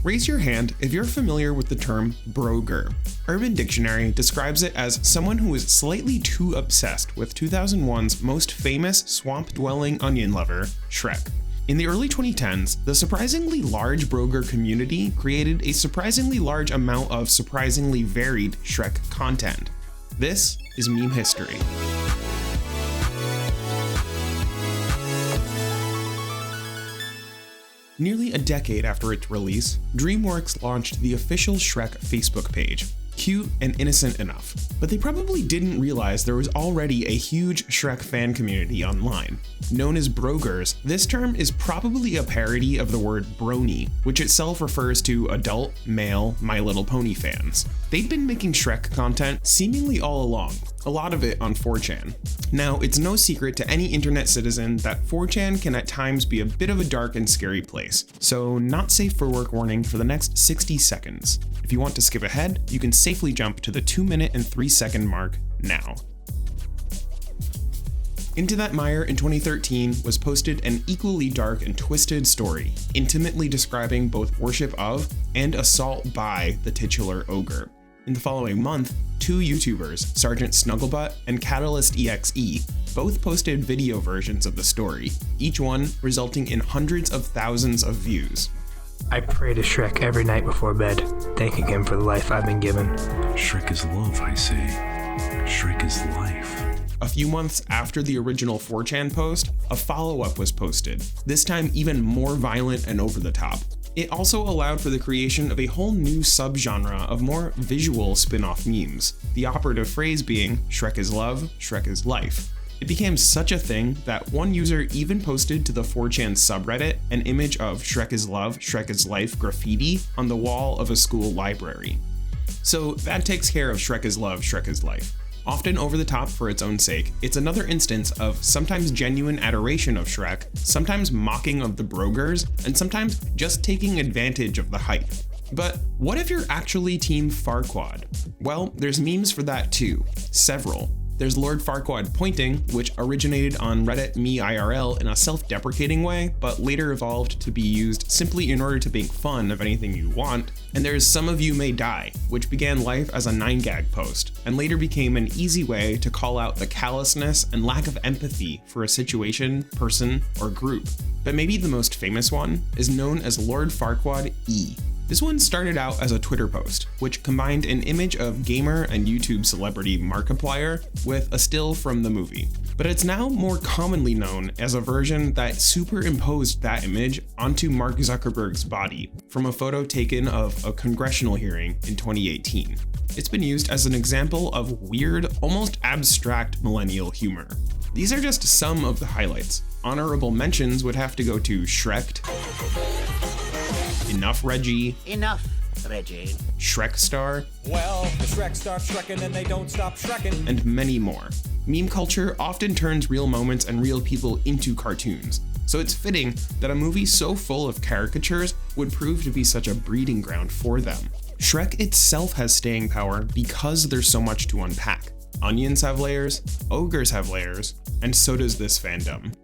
Raise your hand if you're familiar with the term Broger. Urban Dictionary describes it as someone who is slightly too obsessed with 2001's most famous swamp-dwelling onion lover, Shrek. In the early 2010s, the surprisingly large Broger community created a surprisingly large amount of surprisingly varied Shrek content. This is meme history. Nearly a decade after its release, DreamWorks launched the official Shrek Facebook page. Cute and innocent enough, but they probably didn't realize there was already a huge Shrek fan community online. Known as Brogers, this term is probably a parody of the word brony, which itself refers to adult, male My Little Pony fans. They'd been making Shrek content seemingly all along, a lot of it on 4chan. Now, it's no secret to any internet citizen that 4chan can at times be a bit of a dark and scary place, so not safe for work warning for the next 60 seconds. If you want to skip ahead, you can safely jump to the 2-minute and 3-second mark now. Into that mire in 2013 was posted an equally dark and twisted story, intimately describing both worship of and assault by the titular Ogre. In the following month, two YouTubers, Sergeant Snugglebutt and Catalyst EXE, both posted video versions of the story, each one resulting in hundreds of thousands of views. I pray to Shrek every night before bed, thanking him for the life I've been given. Shrek is love, I say. Shrek is life. A few months after the original 4chan post, a follow-up was posted, this time even more violent and over the top. It also allowed for the creation of a whole new subgenre of more visual spin-off memes, the operative phrase being Shrek is love, Shrek is life. It became such a thing that one user even posted to the 4chan subreddit an image of Shrek is love, Shrek is life graffiti on the wall of a school library. So that takes care of Shrek is love, Shrek is life. Often over the top for its own sake, it's another instance of sometimes genuine adoration of Shrek, sometimes mocking of the Brogers, and sometimes just taking advantage of the hype. But what if you're actually Team Farquad? Well, there's memes for that too, several. There's Lord Farquad pointing, which originated on Reddit me IRL in a self-deprecating way, but later evolved to be used simply in order to make fun of anything you want. And there's Some of You May Die, which began life as a 9gag post, and later became an easy way to call out the callousness and lack of empathy for a situation, person, or group. But maybe the most famous one is known as Lord Farquad E. This one started out as a Twitter post, which combined an image of gamer and YouTube celebrity Markiplier with a still from the movie. But it's now more commonly known as a version that superimposed that image onto Mark Zuckerberg's body from a photo taken of a congressional hearing in 2018. It's been used as an example of weird, almost abstract millennial humor. These are just some of the highlights. Honorable mentions would have to go to Shrek, Enough Reggie, Enough, Reggie, Shrek Star, well, the Shrek starts Shrekin' and they don't stop Shrekin', and many more. Meme culture often turns real moments and real people into cartoons, so it's fitting that a movie so full of caricatures would prove to be such a breeding ground for them. Shrek itself has staying power because there's so much to unpack. Onions have layers, ogres have layers, and so does this fandom.